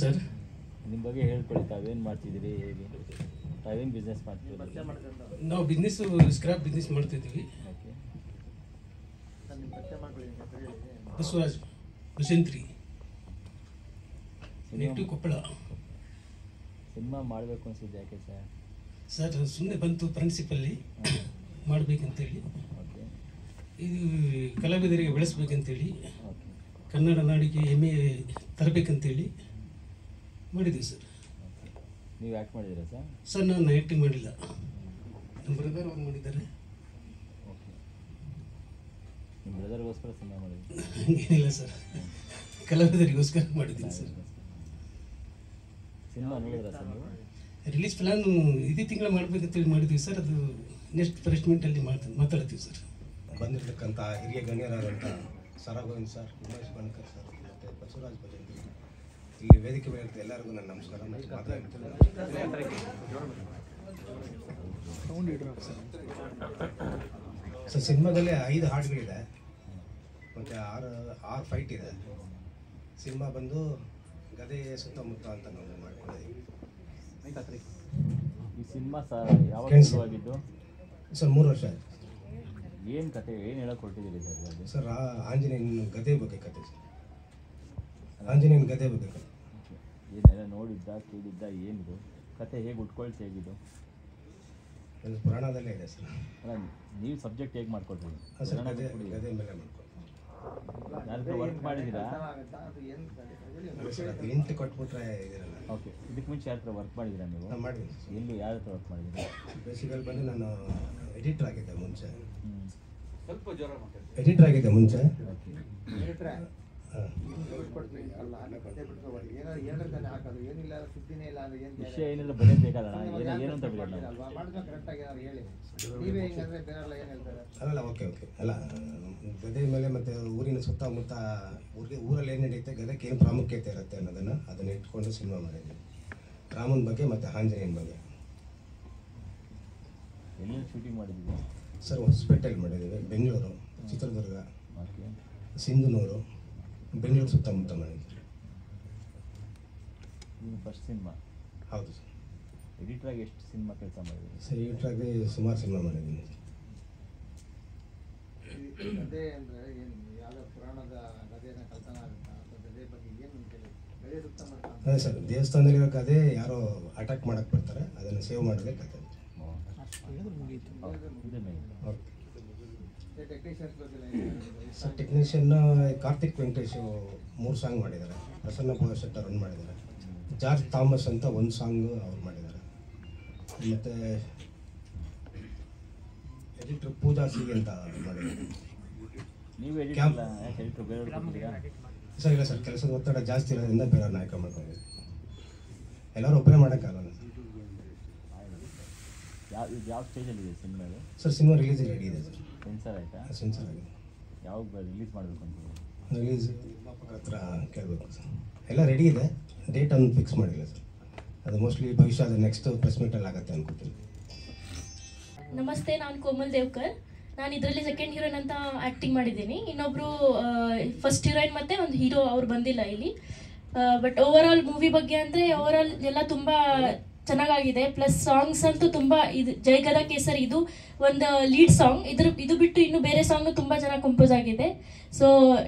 Sir. ನಿಮ್ಮ ಬಗ್ಗೆ ಹೇಳ್ಕೊಳ್ಳಿ, ತಾವೇನು ಮಾಡ್ತಿದ್ದೀರಿ, ಹೇಗೆ ತಾವೇನು ಬಿಸ್ನೆಸ್ ಮಾಡ್ತಿದ್ದೀರಿ? ನಾವು ಬಿಸ್ನೆಸ್ ಸ್ಕ್ರಾಪ್ ಬಿಸ್ನೆಸ್ ಮಾಡ್ತಿದ್ದೀವಿ. ಓಕೆ. ಬಸವರಾಜ್ ಬಸಂತ್ರಿ, ನೆಟ್ಟಿವ್ ಕೊಪ್ಪಳ. ಸಿನಿಮಾ ಮಾಡಬೇಕು ಅನಿಸಿದ್ದು ಯಾಕೆ ಸರ್? ಸರ್ ಸುಮ್ಮನೆ ಬಂತು ಪ್ರಿನ್ಸಿಪಲ್ಲಿ ಮಾಡಬೇಕಂತೇಳಿ, ಓಕೆ. ಇದು ಕಲಾವಿದರಿಗೆ ಬೆಳೆಸ್ಬೇಕಂತೇಳಿ, ಓಕೆ. ಕನ್ನಡ ನಾಡಿಗೆ ಹೆಮ್ಮೆ ತರಬೇಕಂತೇಳಿ ಮಾಡಿದ್ದೀವಿ ಸರ್. ನೀವು ಯಾಕೆ ಮಾಡಿದ್ದೀರಾ ಸರ್? ಸರ್ ನಾನು ಆ್ಯಕ್ಟಿಂಗ್ ಮಾಡಿಲ್ಲ, ನಮ್ಮ ಬ್ರದರ್ ಅವ್ರು ಮಾಡಿದ್ದಾರೆ. ಓಕೆ. ನಿಮ್ಮ ಬ್ರದರ್ಗೋಸ್ಕರ ಸಿನಿಮಾ ಮಾಡಿದ್ವಿ? ಹಂಗೇನಿಲ್ಲ ಸರ್, ಕಲಾವಿದರಿಗೋಸ್ಕರ ಮಾಡಿದ್ದೀನಿ ಸರ್. ಸಿನಿಮಾ ನೋಡಿದ್ರಾ ಸರ್ ನೀವು? ರಿಲೀಸ್ ಪ್ಲ್ಯಾನ್ ಇದೇ ತಿಂಗಳ ಮಾಡಬೇಕಂತೇಳಿ ಮಾಡಿದ್ವಿ ಸರ್. ಅದು ನೆಕ್ಸ್ಟ್ ಪ್ರೆಸ್ಮೆಂಟಲ್ಲಿ ಮಾತಾಡ್ತೀವಿ ಸರ್. ಬಂದಿರತಕ್ಕಂಥ ಹಿರಿಯ ಗಣ್ಯರಾದಂಥ ಸರ ಗೋವಿಂದ್ ಸರ್, ಉಮೇಶ್ ಬಣ್ಕರ್ ಸರ್ ಮತ್ತು ಬಸವರಾಜ್ ಭಜಂತ್ರಿ, ಇಲ್ಲಿ ವೇದಿಕೆ ಮೇಲೆ ಎಲ್ಲರಿಗೂ ನನ್ನ ನಮಸ್ಕಾರ. ಸರ್ ಸಿನಿಮಾದಲ್ಲಿ 5 ಹಾಡುಗಳಿದೆ ಮತ್ತು 6 ಫೈಟ್ ಇದೆ. ಸಿನಿಮಾ ಬಂದು ಗದೆ ಸುತ್ತಮುತ್ತ ಅಂತ ನಾವು ಮಾಡ್ಕೊಂಡಿದ್ದೀವಿ. ಈ ಸಿನಿಮಾ ಸರ್ ಯಾವಾಗ ಶುರುವಾಗಿದ್ದು? ಸರ್ 3 ವರ್ಷ ಆಯಿತು. ಏನು ಕತೆ, ಏನು ಹೇಳಕ್ಕೆ ಹೊರಟಿದ್ದೀರಿ ಸರ್ ಅದು? ಸರ್ ಆಂಜನೇಯನ ಗದೆ ಬಗ್ಗೆ ಕತೆ ಸರ್, ಆಂಜನೇಯನ ಗದೆ ಬಗ್ಗೆ ಕತೆ. ಏನೆಲ್ಲ ನೋಡಿದ್ದ ಕೇಳಿದ್ದ, ಏನಿದು ಕತೆ, ಹೇಗೆ ಉಟ್ಕೊಳ್ಸಿ, ಹೇಗಿದು? ಅದು ಪುರಾಣದಲ್ಲೇ ಇದೆ ಸರ್. ಅಲ್ಲ, ನೀವು ಸಬ್ಜೆಕ್ಟ್ ಹೇಗೆ ಮಾಡ್ಕೊಳ್ತೀವಿ? ಸರ್ ಗದೆ ಮೇಲೆ ಮಾಡ್ಕೊಂಡು ಯಾರಾದರೂ ವರ್ಕ್ ಮಾಡಿದ್ದೀರಾ? ಸರ್ ಅದು ಇಂಟ್ ಕೊಟ್ಬಿಟ್ರೆ ಇದಿರಲ್ಲ. ಓಕೆ. ಇದಕ್ಕೆ ಮುಂಚೆ ಯಾರ ಹತ್ರ ವರ್ಕ್ ಮಾಡಿದ್ದೀರಾ ನೀವು? ನಾನು ಮಾಡಿದ್ದೀನಿ ಸರ್. ಎಲ್ಲೂ ಯಾರ ಹತ್ರ ವರ್ಕ್ ಮಾಡಿದ್ದೀರಾ? ಬೇಸಿಕಲ್ಲಿ ಬಂದು ನಾನು ಎಡಿಟರ್ ಆಗಿದ್ದೆ ಮುಂಚೆ. ಸ್ವಲ್ಪ ಜ್ವರ ಎಡಿಟರ್ ಆಗಿದ್ದೆ ಮುಂಚೆ. ವಿಷಯ ಏನಿಲ್ಲ ಬರೆಯೋದು ಬೇಕಲ್ಲ, ಏನು ಅಂತ ಬರೆಯೋದು? ಅಲ್ಲ ಓಕೆ ಅಲ್ಲ, ಗದೆ ಮೇಲೆ ಮತ್ತು ಊರಿನ ಸುತ್ತಮುತ್ತ ಊರಲ್ಲಿ ಏನು ನಡೆಯುತ್ತೆ, ಗದೆಗೆ ಏನು ಪ್ರಾಮುಖ್ಯತೆ ಇರುತ್ತೆ ಅದನ್ನು ಇಟ್ಕೊಂಡು ಸಿನಿಮಾ ಮಾಡಿದ್ವಿ. ರಾಮನ ಬಗ್ಗೆ ಮತ್ತು ಆಂಜನೇಯನ ಬಗ್ಗೆ. ಎಲ್ಲಿ ಶೂಟಿಂಗ್ ಮಾಡಿದ್ದೀವಿ ಸರ್? ಹೊಸಪೇಟೆಯಲ್ಲಿ ಮಾಡಿದ್ದೀವಿ, ಬೆಂಗಳೂರು, ಚಿತ್ರದುರ್ಗ, ಓಕೆ, ಸಿಂಧನೂರು, ಬೆಂಗಳೂರು ಸುತ್ತಮುತ್ತ ಮಾಡಿದ್ವಿ. ಇದು ಫಸ್ಟ್ ಸಿನಿಮಾ? ಹೌದು ಸರ್. ಎಡಿಟ್ರಾಗಿ ಎಷ್ಟು ಸಿನಿಮಾ ಕೆಲಸ ಮಾಡಿದ್ದೀವಿ ಸರ್? ಎಡಿಟ್ರಾಗಿ ಸುಮಾರು ಸಿನಿಮಾ ಮಾಡಿದ್ದೀನಿ. ಗದೆ ಅಂದರೆ ಏನು, ಯಾವ ಪುರಾಣದ ಗದೆನ ಕಲ್ಪನಾ ಆಗುತ್ತಾ ಅಥವಾ ಗದೆ ಬಗ್ಗೆ ಏನು ಗದೆ ಸುತ್ತಮುತ್ತ? ಅದೇ ಸರ್, ದೇವಸ್ಥಾನದಲ್ಲಿರೋ ಕತೆ ಯಾರೋ ಅಟ್ಯಾಕ್ ಮಾಡಕ್ಕೆ ಬರ್ತಾರೆ, ಅದನ್ನು ಸೇವ್ ಮಾಡೋದೇ ಕತೆ. Sir technician Karthik Venkatesh 3 song ಮಾಡಿದ್ದಾರೆ, ಪ್ರಸನ್ನ ಶೆಟ್ಟರ್ ರನ್ ಮಾಡಿದ್ದಾರೆ, ಜಾರ್ಜ್ ಥಾಮಸ್ ಅಂತ 1 ಸಾಂಗ್ ಅವ್ರು ಮಾಡಿದ್ದಾರೆ, ಮತ್ತು ಎಡಿಟರ್ ಪೂಜಾ ಸಿ ಅಂತ ಮಾಡಿದ್ದಾರೆ. ನೀವು ಸರ್ ಇಲ್ಲ ಸರ್, ಕೆಲಸದ ಒತ್ತಡ ಜಾಸ್ತಿ ಇರೋದ್ರಿಂದ ಬೇರೆ ನಾಯಕ ಮಾಡ್ಕೊಂಡಿದ್ದೀವಿ. ಎಲ್ಲರೂ ಒಬ್ಬರೇ ಮಾಡೋಕ್ಕಾಗಲ್ಲ. ಯಾವ ಸ್ಟೇಜಲ್ಲಿದೆ cinema? Sir cinema release ready ಇದೆ ಸರ್. ಸೆನ್ಸರ್ ಆಯಿತಾ? ಸೆನ್ಸರ್ ಆಗಿದೆ. ಯಾವಾಗ ರಿಲೀಸ್ ಮಾಡಬೇಕು ಅಂತ? ರಿಲೀಸ್ ನಿರ್ಮಾಪಕರ ಹತ್ರ ಕೇಳಬೇಕು ಸರ್. ಎಲ್ಲ ರೆಡಿ ಇದೆ, ಡೇಟ್ ಅನ್ನು ಫಿಕ್ಸ್ ಮಾಡಿಲ್ಲ ಸರ್. ಅದು ಮೋಸ್ಟ್ಲಿ ಭವಿಷ್ಯ ಅದು ನೆಕ್ಸ್ಟ್ ಪ್ರೆಸ್ ಮೀಟಲ್ಲಿ ಆಗುತ್ತೆ ಅನ್ಕೋತೀನಿ. ನಮಸ್ತೆ, ನಾನು ಕೋಮಲ್ ದೇವ್ಕರ್. ನಾನು ಇದರಲ್ಲಿ ಸೆಕೆಂಡ್ ಹೀರೋಯಿನ್ ಅಂತ ಆ್ಯಕ್ಟಿಂಗ್ ಮಾಡಿದ್ದೀನಿ. ಇನ್ನೊಬ್ಬರು ಫಸ್ಟ್ ಹೀರೋಯಿನ್ ಮತ್ತು ಒಂದು ಹೀರೋ ಅವ್ರು ಬಂದಿಲ್ಲ ಇಲ್ಲಿ. ಬಟ್ ಓವರ್ ಆಲ್ ಮೂವಿ ಬಗ್ಗೆ ಅಂದರೆ ಓವರ್ ಆಲ್ ಎಲ್ಲ ತುಂಬ ಚೆನ್ನಾಗಾಗಿದೆ. ಪ್ಲಸ್ ಸಾಂಗ್ಸ್ ಅಂತೂ ತುಂಬ, ಇದು ಜೈ ಗದಾ ಕೇಸರಿ ಇದು ಒಂದು ಲೀಡ್ ಸಾಂಗ್. ಇದು ಬಿಟ್ಟು ಇನ್ನು ಬೇರೆ ಸಾಂಗ್ ತುಂಬ ಚೆನ್ನಾಗಿ ಕಂಪೋಸ್ ಆಗಿದೆ. ಸೊ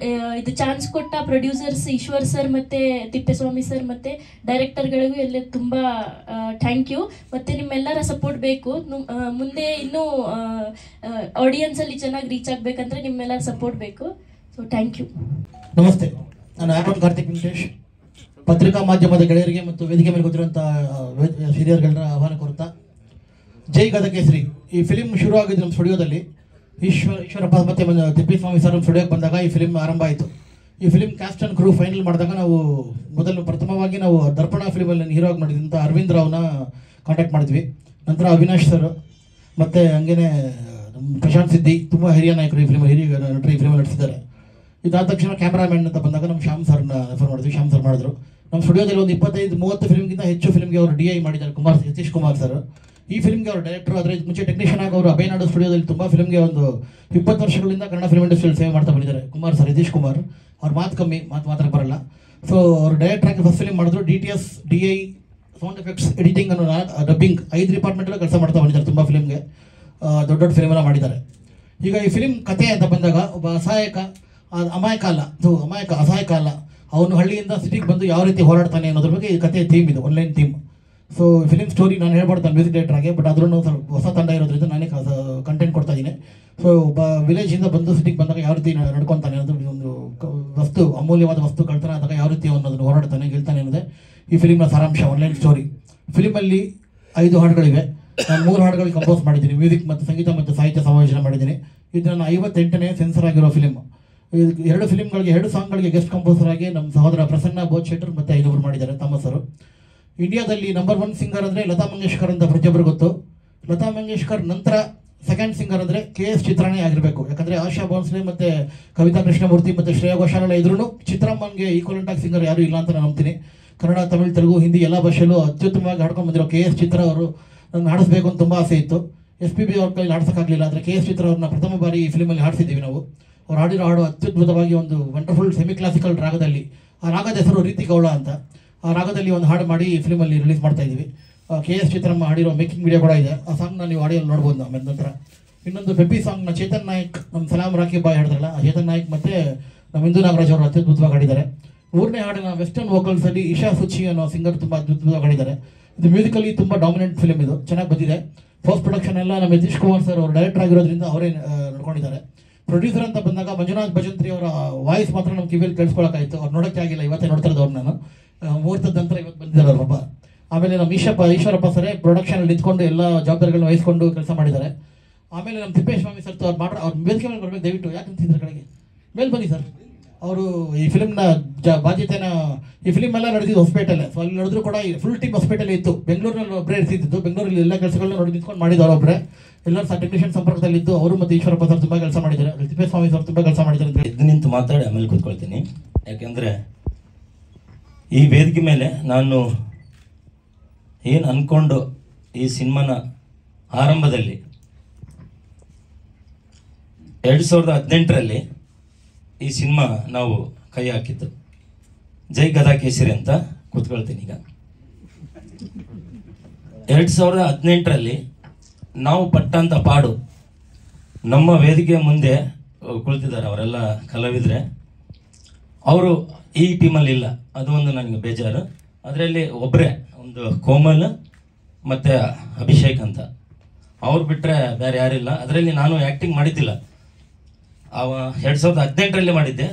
ಇದು ಚಾನ್ಸ್ ಕೊಟ್ಟ ಪ್ರೊಡ್ಯೂಸರ್ಸ್ ಈಶ್ವರ್ ಸರ್ ಮತ್ತು ತಿಪ್ಪೇಸ್ವಾಮಿ ಸರ್ ಮತ್ತು ಡೈರೆಕ್ಟರ್ಗಳಿಗೂ ಎಲ್ಲ ತುಂಬ ಥ್ಯಾಂಕ್ ಯು. ಮತ್ತು ನಿಮ್ಮೆಲ್ಲರ ಸಪೋರ್ಟ್ ಬೇಕು. ಮುಂದೆ ಇನ್ನೂ ಆಡಿಯನ್ಸಲ್ಲಿ ಚೆನ್ನಾಗಿ ರೀಚ್ ಆಗಬೇಕಂದ್ರೆ ನಿಮ್ಮೆಲ್ಲರ ಸಪೋರ್ಟ್ ಬೇಕು. So thank you. ನಮಸ್ತೆ, ನಾನು ಆ್ಯಪನ್ ಕಾರ್ತಿಕ್ ವೆಂಕಟೇಶ್. ಪತ್ರಿಕಾ ಮಾಧ್ಯಮದ ಗೆಳೆಯರಿಗೆ ಮತ್ತು ವೇದಿಕೆ ಮೇಲೆ ಗೊತ್ತಿರುವಂಥ ಹಿರಿಯರುಗಳ ಆಹ್ವಾನ ಕೊಡ್ತಾ, ಜೈ ಗದಾ ಕೇಸರಿ ಈ ಫಿಲಿಮ್ ಶುರು ಆಗಿದ್ದು ನಮ್ಮ ಸ್ಟುಡಿಯೋದಲ್ಲಿ. ಈಶ್ವರಪ್ಪ ಮತ್ತು ತಿಪ್ಪೇಸ್ವಾಮಿ ಸರ್ ನಮ್ಮ ಸ್ಟುಡಿಯೋಗೆ ಬಂದಾಗ ಈ ಫಿಲಿಮ್ ಆರಂಭ ಆಯಿತು. ಈ film caste and crew final ಮಾಡಿದಾಗ ನಾವು ಪ್ರಥಮವಾಗಿ ನಾವು ದರ್ಪಣ ಫಿಲಿಮಲ್ಲಿ ಹೀರೋ ಆಗಿ ಮಾಡಿದಂಥ ಅರವಿಂದ್ ರಾವ್ನ ಕಾಂಟ್ಯಾಕ್ಟ್ ಮಾಡಿದ್ವಿ. ನಂತರ ಅವಿನಾಶ್ ಸರ್ ಮತ್ತು ಹಂಗೇ ಪ್ರಶಾಂತ್ ಸಿದ್ದಿ, ತುಂಬ ಹಿರಿಯ ನಾಯಕರು ಈ ನಟರು ಈ ಫಿಲ್ಮಲ್ಲಿ ನಟಿಸಿದ್ದಾರೆ. ಇದಾದ ತಕ್ಷಣ ಕ್ಯಾಮ್ರಾಮ್ಯಾನ್ ಅಂತ ಬಂದಾಗ ನಮ್ಮ ಶ್ಯಾಮ್ ಸರ್ನ ರೆಫರ್ ಮಾಡಿದ್ವಿ. ಶ್ಯಾಮ್ ಸರ್ ಮಾಡಿದ್ರು. ನಮ್ಮ ಸ್ಟುಡಿಯೋದಲ್ಲಿ ಒಂದು 25-30 ಫಿಲ್ಮ್ಗಿಂತ ಹೆಚ್ಚು ಫಿಲ್ಮ್ಗೆ ಅವರು DI ಮಾಡಿದ್ದಾರೆ. ಯತೀಶ್ ಕುಮಾರ್ ಸರ್ ಈ ಫಿಲ್ಮ್ಗೆ ಅವರು ಡೈರೆಕ್ಟರ್. ಆದರೆ ಮುಂಚೆ ಟೆಕ್ನಿಷಿಯನ್ ಆಗಿ ಅವರು ಅಭಯನಾಡು ಸ್ಟುಡಿಯೋದಲ್ಲಿ ತುಂಬ ಫಿಲ್ಮ್ಗೆ ಒಂದು 20 ವರ್ಷಗಳಿಂದ ಕನ್ನಡ ಫಿಲ್ಮ್ ಇಂಡಸ್ಟ್ರಿಯಲ್ಲಿ ಸೇವೆ ಮಾಡ್ತಾ ಬಂದಿದ್ದಾರೆ. ಕುಮಾರ್ ಸರ್, ಯತೀಶ್ ಕುಮಾರ್, ಅವ್ರ ಮಾತು ಕಮ್ಮಿ, ಮಾತಾಡಕ್ಕೆ ಬರಲ್ಲ. ಸೊ ಅವರು ಡೈರೆಕ್ಟರ್ ಆಗಿ ಫಸ್ಟ್ ಫಿಲ್ಮ್ ಮಾಡಿದ್ರು. DTS, DI, sound effects, editing ಅನ್ನೋ ಡಬ್ಬಿಂಗ್ 5 ಡಿಪಾರ್ಟ್ಮೆಂಟಲ್ಲೂ ಕೆಲಸ ಮಾಡ್ತಾ ಬಂದಿದ್ದಾರೆ. ತುಂಬ ಫಿಲ್ಮ್ಗೆ ದೊಡ್ಡ ದೊಡ್ಡ ಫಿಲ್ಮೆಲ್ಲ ಮಾಡಿದ್ದಾರೆ. ಈಗ ಈ ಫಿಲ್ಮ್ ಕಥೆ ಅಂತ ಬಂದಾಗ ಒಬ್ಬ ಅಸಹಾಯಕ ಅಲ್ಲ, ಅವನು ಹಳ್ಳಿಯಿಂದ ಸಿಟಿಗೆ ಬಂದು ಯಾವ ರೀತಿ ಹೋರಾಡ್ತಾನೆ ಅನ್ನೋದ್ರ ಬಗ್ಗೆ ಈ ಕಥೆಯ ಥೀಮ್ ಇದು, online theme. So film story ನಾನು ಹೇಳ್ಬಾರ್ದು ಮ್ಯೂಸಿಕ್ ಡೈರೆಕ್ಟರ್ ಆಗಿ, ಬಟ್ ಅದ್ರೂ ಸ್ವಲ್ಪ ಹೊಸ ತಂಡ ಇರೋದ್ರಿಂದ ನಾನೇ ಕಂಟೆಂಟ್ ಕೊಡ್ತಾ ಇದ್ದೀನಿ. ಸೊ ಒಬ್ಬ ವಿಲೇಜಿಂದ ಬಂದು ಸಿಟಿಗೆ ಬಂದಾಗ ಯಾವ ರೀತಿ ನಡ್ಕೊತಾನೆ ಅನ್ನೋದು, ಒಂದು ವಸ್ತು, ಅಮೂಲ್ಯವಾದ ವಸ್ತು ಕಳ್ತಾನೆ ಆದಾಗ ಯಾವ ರೀತಿ ಅನ್ನೋದನ್ನು ಹೋರಾಡ್ತಾನೆ ಗೆಲ್ತಾನೆ ಅನ್ನೋದೇ ಈ ಫಿಲ್ಮ್ನ ಸಾರಾಂಶ, ಆನ್ಲೈನ್ ಸ್ಟೋರಿ. ಫಿಲ್ಮಲ್ಲಿ 5 ಹಾಡುಗಳಿವೆ. ನಾನು 3 ಹಾಡುಗಳಿಗೆ ಕಂಪೋಸ್ ಮಾಡಿದ್ದೀನಿ, ಮ್ಯೂಸಿಕ್ ಮತ್ತು ಸಂಗೀತ ಮತ್ತು ಸಾಹಿತ್ಯ ಸಂಯೋಜನೆ ಮಾಡಿದ್ದೀನಿ. ಇದು ನನ್ನ 58ನೇ ಸೆನ್ಸರ್ ಆಗಿರೋ ಫಿಲ್ಮ್. 2 ಫಿಲ್ಮ್ಗಳಿಗೆ 2 ಸಾಂಗ್ಗಳಿಗೆ ಗೆಸ್ಟ್ ಕಂಪೋಸರ್ ಆಗಿ ನಮ್ಮ ಸಹೋದರ ಪ್ರಸನ್ನ ಬೋತ್ಶೆಟ್ಟರ್ ಮತ್ತು ಇನ್ನೊಬ್ರು ಮಾಡಿದ್ದಾರೆ, ತಮ್ಮಸರು. ಇಂಡಿಯಾದಲ್ಲಿ ನಂಬರ್ 1 ಸಿಂಗರ್ ಅಂದರೆ ಲತಾ ಮಂಗೇಶ್ಕರ್ ಅಂತ ಪ್ರತಿಯೊಬ್ಬರು ಗೊತ್ತು. ಲತಾ ಮಂಗೇಶ್ಕರ್ ನಂತರ ಸೆಕೆಂಡ್ ಸಿಂಗರ್ ಅಂದರೆ KS ಚಿತ್ರಾನೇ ಆಗಿರಬೇಕು. ಯಾಕಂದರೆ ಆಶಾ ಭೋನ್ಸ್ಲೆ ಮತ್ತು ಕವಿತಾ ಕೃಷ್ಣಮೂರ್ತಿ ಮತ್ತು ಶ್ರೇಯಾ ಘೋಷಾಲ್ ಇದ್ರೂ ಚಿತ್ರಮ್ಮನ್ಗೆ ಈಕ್ವಲೆಂಟ್ ಆಗಿ ಸಿಂಗರ್ ಯಾರೂ ಇಲ್ಲ ಅಂತ ನಾನು ನಂಬ್ತೀನಿ. ಕನ್ನಡ, ತಮಿಳು, ತೆಲುಗು, ಹಿಂದಿ ಎಲ್ಲ ಭಾಷೆಯಲ್ಲೂ ಅತ್ಯುತ್ತಮವಾಗಿ ಹಾಡ್ಕೊಂಡು ಬಂದಿರೋ KS ಚಿತ್ರ ಅವರು ನನ್ನ ಹಾಡಿಸ್ಬೇಕು ಅಂತ ತುಂಬ ಆಸೆ ಇತ್ತು. SPB ಅವ್ರ ಕೈಲಿ ಹಾಡ್ಸೋಕ್ಕಾಗಲಿಲ್ಲ. ಆದರೆ KS ಚಿತ್ರ ಅವ್ರನ್ನ ಪ್ರಥಮ ಬಾರಿ ಈ ಫಿಲ್ಮಲ್ಲಿ ಹಾಡಿಸಿದ್ದೀವಿ ನಾವು. ಅವ್ರು ಹಾಡಿರೋ ಹಾಡು ಅತ್ಯದ್ಭುತವಾಗಿ ಒಂದು ವಂಡರ್ಫುಲ್ ಸೆಮಿ ಕ್ಲಾಸಿಕಲ್ ರಾಗದಲ್ಲಿ, ಆ ರಾಗದ ಹೆಸರು ರೀತಿ ಗೌಳ ಅಂತ, ಆ ರಾಗದಲ್ಲಿ ಒಂದು ಹಾಡು ಮಾಡಿ ಈ ಫಿಲ್ಮಲ್ಲಿ ರಿಲೀಸ್ ಮಾಡ್ತಾ ಇದ್ದೀವಿ. KS ಚಿತ್ರಮ್ಮ ಹಾಡಿರೋ ಮೇಕಿಂಗ್ ವಿಡಿಯೋ ಕೂಡ ಇದೆ. ಆ ಸಾಂಗ್ನ ನೀವು ಆಡಿಯೋಲ್ಲಿ ನೋಡ್ಬೋದು ಆಮೇಲೆ ನಂತರ. ಇನ್ನೊಂದು ಪೆಪ್ಪಿ ಸಾಂಗ್ನ ಚೇತನ್ ನಾಯಕ್, ನಮ್ಮ ಸಲಾಮ್ ರಾಕಿ ಬಾಯ್ ಹಾಡಿದ್ರಲ್ಲ, ಆ ಚೇತನ್ ನಾಯಕ್ ಮತ್ತು ನಮ್ಮ ಇಂದು ನಾಗರಾಜ್ ಅವರು ಅತ್ಯದ್ಭುತವಾಗಿ ಹಾಡಿದ್ದಾರೆ. 3ನೇ ಹಾಡಿನ ವೆಸ್ಟರ್ನ್ ವೋಕಲ್ಸಲ್ಲಿ ಇಶಾ ಸುಚಿ ಅನ್ನೋ ಸಿಂಗರ್ ತುಂಬ ಅದ್ಭುತವಾಗಿ ಹಾಡಿದ್ದಾರೆ. ಇದು ಮ್ಯೂಸಿಕಲಿ ತುಂಬ ಡಾಮಿನೆಂಟ್ ಫಿಲ್ಮ್, ಇದು ಚೆನ್ನಾಗಿ ಬಂದಿದೆ. ಫಸ್ಟ್ ಪ್ರೊಡಕ್ಷನ್ ಎಲ್ಲ ನಮ್ಮ ಯತೀಶ್ ಕುಮಾರ್ ಸರ್ ಅವರು ಡೈರೆಕ್ಟರ್ ಆಗಿರೋದ್ರಿಂದ ಅವರೇ ನೋಡ್ಕೊಂಡಿದ್ದಾರೆ. ಪ್ರೊಡ್ಯೂಸರ್ ಅಂತ ಬಂದಾಗ ಮಂಜುನಾಥ್ ಭಜಂತ್ರಿ ಅವರ ವಾಯ್ಸ್ ಮಾತ್ರ ನಮ್ಮ ಕಿವಿಯಲ್ಲಿ ಕೇಳಿಸ್ಕೊಳ್ಳೋಕ್ಕಾಯಿತು. ಅವ್ರು ನೋಡೋಕ್ಕೆ ಆಗಿಲ್ಲ, ಇವತ್ತೇ ನೋಡ್ತಾ ಇರೋದು ಅವ್ರು. ನಾನು ಮುಹೂರ್ತದ ನಂತರ ಇವತ್ತು ಬಂದಿದ್ದಾರೆ ಅವರೊಬ್ಬ. ಆಮೇಲೆ ನಮ್ಮ ಈಶ್ವರಪ್ಪ ಸರೇ ಪ್ರೊಡಕ್ಷನಲ್ಲಿ ನಿಂತ್ಕೊಂಡು ಎಲ್ಲ ಜವಾಬ್ದಾರಿಗಳನ್ನ ವಹಿಸ್ಕೊಂಡು ಕೆಲಸ ಮಾಡಿದ್ದಾರೆ. ಆಮೇಲೆ ನಮ್ಮ ತಿಪ್ಪೇಸ್ವಾಮಿ ಸರ್ ಅವ್ರು ವೇದಿಕೆ ಮೇಲೆ ಬರಬೇಕು ದಯವಿಟ್ಟು, ಯಾಕೆ ನಿಂತಿದ್ದಾರೆ ಕಡೆಗೆ ಮೇಲೆ ಬನ್ನಿ ಸರ್. ಅವರು ಈ ಫಿಲ್ಮ್ನ ಬಾಧ್ಯತೆನ, ಈ ಫಿಲ್ಮ್ ಎಲ್ಲ ನಡೆದಿದ್ದು ಹೊಸಪೇಟೆಲ್ಲೇ. ಸೊ ಅಲ್ಲಿ ನಡೆದ್ರು ಕೂಡ ಫುಲ್ ಟೀಮ್ ಹೊಸಪೇಟೆಲ್ಲೇ ಇತ್ತು. ಬೆಂಗಳೂರಲ್ಲಿ ಒಬ್ಬರೇ ಇರ್ತಿದ್ದು, ಬೆಂಗಳೂರಲ್ಲಿ ಎಲ್ಲ ಕೆಲಸಗಳನ್ನ ನೋಡಿ ನಿಂತ್ಕೊಂಡು ಮಾಡಿದವರು ಒಬ್ಬರೇ. ಎಲ್ಲರೂ ಟೆಕ್ನಿಷಿಯನ್ ಸಂಪರ್ಕದಲ್ಲಿದ್ದು ಅವರು ಮತ್ತು ಈಶ್ವರಪ್ಪ ಸರ್ ತುಂಬ ಕೆಲಸ ಮಾಡಿದ್ದಾರೆ, ತಿಪ್ಪೇಸ್ವಾಮಿ ಸರ್ ತುಂಬ ಕೆಲಸ ಮಾಡಿದ್ದಾರೆ ಅಂತ ಎದ್ದು ನಿಂತು ಮಾತಾಡಿ ಆಮೇಲೆ ಕೂತ್ಕೊಳ್ತೀನಿ. ಯಾಕೆಂದರೆ ಈ ವೇದಿಕೆ ಮೇಲೆ ನಾನು ಏನು ಅಂದ್ಕೊಂಡು ಈ ಸಿನಿಮಾನ ಆರಂಭದಲ್ಲಿ 2018ರಲ್ಲಿ ಈ ಸಿನಿಮಾ ನಾವು ಕೈ ಹಾಕಿದ್ದು. ಜೈ ಗದಾ ಕೇಸರಿ ಅಂತ ಕೂತ್ಕೊಳ್ತೀನಿ. ಈಗ 2018ರಲ್ಲಿ ನಾವು ಪಟ್ಟಂಥ ಪಾಡು ನಮ್ಮ ವೇದಿಕೆಯ ಮುಂದೆ ಕುಳಿತಿದ್ದಾರೆ ಅವರೆಲ್ಲ ಕಲಾವಿದರೆ. ಅವರು ಈ ಟೀಮಲ್ಲಿ ಇಲ್ಲ, ಅದು ಒಂದು ನನಗೆ ಬೇಜಾರು. ಅದರಲ್ಲಿ ಒಬ್ಬರೇ ಒಂದು ಕೋಮಲ್ ಮತ್ತು ಅಭಿಷೇಕ್ ಅಂತ, ಅವ್ರು ಬಿಟ್ಟರೆ ಬೇರೆ ಯಾರಿಲ್ಲ. ಅದರಲ್ಲಿ ನಾನು ಆ್ಯಕ್ಟಿಂಗ್ ಮಾಡಿದ್ದಿಲ್ಲ, 2018ರಲ್ಲಿ ಮಾಡಿದ್ದೆ.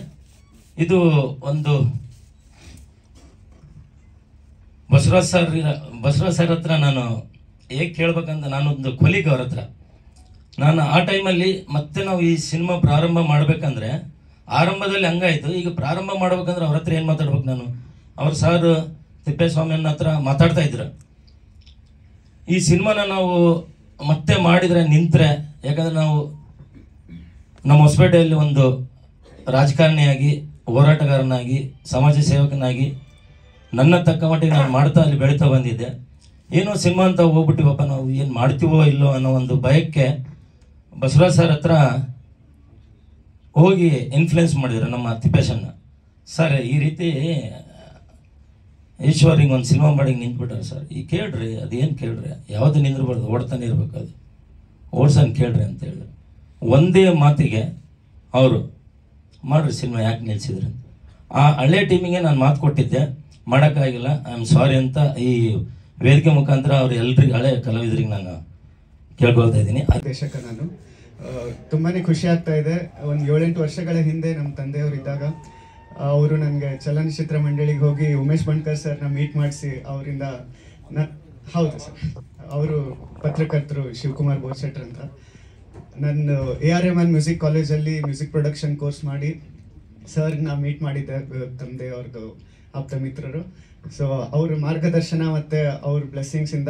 ಇದು ಒಂದು ಬಸವರಾಜ್ ಸರ್ ಹತ್ರ ನಾನು ಹೇಗೆ ಕೇಳ್ಬೇಕಂತ, ನಾನೊಂದು ಕೊಲೀಗ್ ಅವ್ರ ಹತ್ರ. ನಾನು ಆ ಟೈಮಲ್ಲಿ ಮತ್ತೆ ನಾವು ಈ ಸಿನಿಮಾ ಪ್ರಾರಂಭ ಮಾಡಬೇಕಂದ್ರೆ, ಆರಂಭದಲ್ಲಿ ಹಂಗಾಯ್ತು. ಈಗ ಪ್ರಾರಂಭ ಮಾಡ್ಬೇಕಂದ್ರೆ ಅವ್ರ ಹತ್ರ ಏನು ಮಾತಾಡ್ಬೇಕು ನಾನು? ಅವ್ರು ಸರ್ ತಿಪ್ಪೇಸ್ವಾಮಿಯನ್ನ ಹತ್ರ ಮಾತಾಡ್ತಾ ಇದ್ರು. ಈ ಸಿನಿಮಾನ ನಾವು ಮತ್ತೆ ಮಾಡಿದರೆ ನಿಂತರೆ, ಯಾಕಂದರೆ ನಾವು ನಮ್ಮ ಹೊಸಪೇಟೆಯಲ್ಲಿ ಒಂದು ರಾಜಕಾರಣಿಯಾಗಿ, ಹೋರಾಟಗಾರನಾಗಿ, ಸಮಾಜ ಸೇವಕನಾಗಿ ನನ್ನ ತಕ್ಕ ಮಟ್ಟಿಗೆ ನಾನು ಮಾಡ್ತಾ ಅಲ್ಲಿ ಬೆಳೀತಾ ಬಂದಿದ್ದೆ. ಏನೋ ಸಿನಿಮಾ ಅಂತ ಹೋಗ್ಬಿಟ್ಟಿವಪ್ಪ, ನಾವು ಏನು ಮಾಡ್ತೀವೋ ಇಲ್ಲೋ ಅನ್ನೋ ಒಂದು ಭಯಕ್ಕೆ ಬಸವರಾಜ್ ಸರ್ ಹತ್ರ ಹೋಗಿ ಇನ್ಫ್ಲುಯೆನ್ಸ್ ಮಾಡಿದ್ರು ನಮ್ಮ ತಿಪ್ಪೇಶನ್ನ. ಸರ್ ಈ ರೀತಿ ಈಶ್ವರ್ ಹಿಂಗೆ ಒಂದು ಸಿನಿಮಾ ಮಾಡಿ ನಿಂತ್ಬಿಟ್ಟಾರೆ ಸರ್, ಈ ಕೇಳ್ರಿ, ಅದೇನು ಕೇಳ್ರಿ, ಯಾವುದು ನಿಂದ್ರಬಾರ್ದು, ಓಡ್ತಾನೆ ಇರ್ಬೇಕು, ಅದು ಓಡ್ಸನ್ ಕೇಳ್ರಿ ಅಂತ ಹೇಳಿದ್ರು. ಒಂದೇ ಮಾತಿಗೆ ಅವರು ಮಾಡ್ರಿ ಸಿನಿಮಾ, ಯಾಕೆ ನಿಲ್ಸಿದ್ರು ಅಂತ. ಆ ಹಳೆ ಟೀಮಿಗೆ ನಾನು ಮಾತು ಕೊಟ್ಟಿದ್ದೆ, ಮಾಡೋಕ್ಕಾಗಿಲ್ಲ, ಐ ಆಮ್ ಸಾರಿ ಅಂತ ಈ ವೇದಿಕೆ ಮುಖಾಂತರ ಅವ್ರು ಎಲ್ರಿಗೂ, ಹಳೆ ಕಲಾವಿದರಿಗೆ ನಾನು ಕೇಳ್ಕೊಳ್ತಾ ಇದ್ದೀನಿ. ನಿರ್ದೇಶಕ ನಾನು. ತುಂಬಾ ಖುಷಿ ಆಗ್ತಾ ಇದೆ. ಒಂದು 7-8 ವರ್ಷಗಳ ಹಿಂದೆ ನಮ್ಮ ತಂದೆಯವರಿದ್ದಾಗ ಅವರು ನನಗೆ ಚಲನಚಿತ್ರ ಮಂಡಳಿಗೆ ಹೋಗಿ ಉಮೇಶ್ ಬಣ್ಕರ್ ಸರ್ನ ಮೀಟ್ ಮಾಡಿಸಿ ಅವರಿಂದ ಹೌದು ಸರ್, ಅವರು ಪತ್ರಕರ್ತರು ಶಿವಕುಮಾರ್ ಬೋತ್ಶೆಟ್ಟರ್ ಅಂತ. ನಾನು ARMN ಮ್ಯೂಸಿಕ್ ಕಾಲೇಜಲ್ಲಿ ಮ್ಯೂಸಿಕ್ ಪ್ರೊಡಕ್ಷನ್ ಕೋರ್ಸ್ ಮಾಡಿ ಸರ್ನ ಮೀಟ್ ಮಾಡಿದ್ದೆ, ತಂದೆ ಅವ್ರದ್ದು ಆಪ್ತ ಮಿತ್ರರು. ಸೊ ಅವ್ರ ಮಾರ್ಗದರ್ಶನ ಮತ್ತು ಅವ್ರ ಬ್ಲೆಸ್ಸಿಂಗ್ಸಿಂದ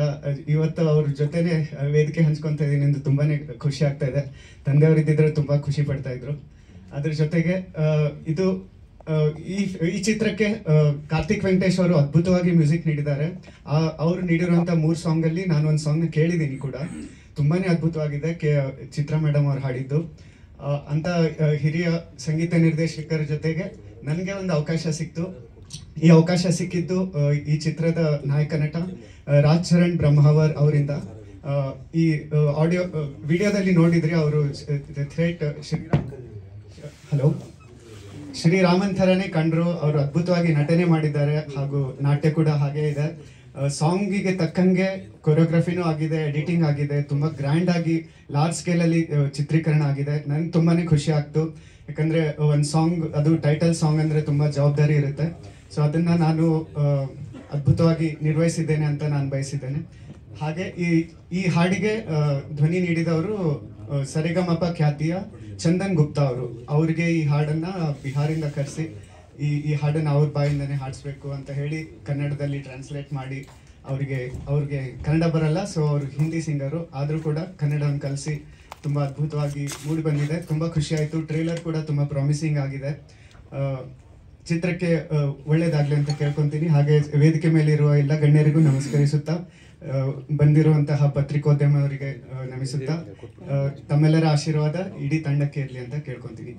ಇವತ್ತು ಅವ್ರ ಜೊತೆನೇ ವೇದಿಕೆ ಹಂಚ್ಕೊತಾ ಇದ್ದೀನಿ ಎಂದು ತುಂಬಾ ಖುಷಿ ಆಗ್ತಾ ಇದೆ. ತಂದೆಯವರಿದ್ದಿದ್ರೆ ತುಂಬ ಖುಷಿ ಪಡ್ತಾ ಇದ್ರು. ಅದ್ರ ಜೊತೆಗೆ ಇದು ಈ ಚಿತ್ರಕ್ಕೆ ಕಾರ್ತಿಕ್ ವೆಂಕಟೇಶ್ ಅವರು ಅದ್ಭುತವಾಗಿ ಮ್ಯೂಸಿಕ್ ನೀಡಿದ್ದಾರೆ. ಅವರು ನೀಡಿರುವಂಥ 3 ಸಾಂಗಲ್ಲಿ ನಾನು ಒಂದು ಸಾಂಗ್ನ ಕೇಳಿದ್ದೀನಿ ಕೂಡ, ತುಂಬಾ ಅದ್ಭುತವಾಗಿದೆ. ಚಿತ್ರ ಮೇಡಮ್ ಅವ್ರು ಹಾಡಿದ್ದು. ಅಂತ ಹಿರಿಯ ಸಂಗೀತ ನಿರ್ದೇಶಕರ ಜೊತೆಗೆ ನನಗೆ ಒಂದು ಅವಕಾಶ ಸಿಕ್ತು. ಈ ಅವಕಾಶ ಸಿಕ್ಕಿದ್ದು ಈ ಚಿತ್ರದ ನಾಯಕ ನಟ ರಾಜ್ ಚರಣ್ ಬ್ರಹ್ಮಾವರ್ ಅವರಿಂದ. ಈ ಆಡಿಯೋ ವಿಡಿಯೋದಲ್ಲಿ ನೋಡಿದ್ರಿ, ಅವರು ಥ್ರೇಟ್ ಹಲೋ ಶ್ರೀರಾಮನ್ ಥರನೇ ಕಂಡ್ರು. ಅವರು ಅದ್ಭುತವಾಗಿ ನಟನೆ ಮಾಡಿದ್ದಾರೆ ಹಾಗೂ ನಾಟ್ಯ ಕೂಡ ಹಾಗೆ ಇದೆ. ಸಾಂಗಿಗೆ ತಕ್ಕಂಗೆ ಕೊರಿಯೋಗ್ರಫಿನೂ ಆಗಿದೆ, ಎಡಿಟಿಂಗ್ ಆಗಿದೆ, ತುಂಬ ಗ್ರ್ಯಾಂಡ್ ಆಗಿ ಲಾರ್ಜ್ ಸ್ಕೇಲಲ್ಲಿ ಚಿತ್ರೀಕರಣ ಆಗಿದೆ. ನನಗೆ ತುಂಬಾ ಖುಷಿ ಆಗ್ತು, ಯಾಕಂದರೆ ಒಂದು ಸಾಂಗ್, ಅದು ಟೈಟಲ್ ಸಾಂಗ್ ಅಂದರೆ ತುಂಬ ಜವಾಬ್ದಾರಿ ಇರುತ್ತೆ. ಸೊ ಅದನ್ನು ನಾನು ಅದ್ಭುತವಾಗಿ ನಿರ್ವಹಿಸಿದ್ದೇನೆ ಅಂತ ನಾನು ಬಯಸಿದ್ದೇನೆ. ಹಾಗೆ ಈ ಹಾಡಿಗೆ ಧ್ವನಿ ನೀಡಿದವರು ಸರಿಗಮಪ ಖ್ಯಾತಿಯ ಚಂದನ್ ಗುಪ್ತಾ ಅವರು. ಅವರಿಗೆ ಈ ಹಾಡನ್ನು ಬಿಹಾರಿಂದ ಕರೆಸಿ ಈ ಹಾಡನ್ನು ಅವ್ರ ಬಾಯಿಂದನೇ ಹಾಡಿಸ್ಬೇಕು ಅಂತ ಹೇಳಿ ಕನ್ನಡದಲ್ಲಿ ಟ್ರಾನ್ಸ್ಲೇಟ್ ಮಾಡಿ, ಅವ್ರಿಗೆ ಕನ್ನಡ ಬರಲ್ಲ, ಸೊ ಅವರು ಹಿಂದಿ ಸಿಂಗರು ಆದರೂ ಕೂಡ ಕನ್ನಡವನ್ನು ಕಲಿಸಿ ತುಂಬ ಅದ್ಭುತವಾಗಿ ಮೂಡಿ ಬಂದಿದೆ. ತುಂಬ ಖುಷಿ ಆಯಿತು. ಟ್ರೇಲರ್ ಕೂಡ ತುಂಬ ಪ್ರಾಮಿಸಿಂಗ್ ಆಗಿದೆ. ಚಿತ್ರಕ್ಕೆ ಒಳ್ಳೇದಾಗಲಿ ಅಂತ ಕೇಳ್ಕೊತೀನಿ. ಹಾಗೆ ವೇದಿಕೆ ಮೇಲಿರುವ ಎಲ್ಲ ಗಣ್ಯರಿಗೂ ನಮಸ್ಕರಿಸುತ್ತಾ, ಬಂದಿರುವಂತಹ ಪತ್ರಿಕೋದ್ಯಮ ಅವರಿಗೆ ನಮಿಸುತ್ತಾ, ತಮ್ಮೆಲ್ಲರ ಆಶೀರ್ವಾದ ಇಡೀ ತಂಡಕ್ಕೆ ಇರಲಿ ಅಂತ ಕೇಳ್ಕೊತೀನಿ.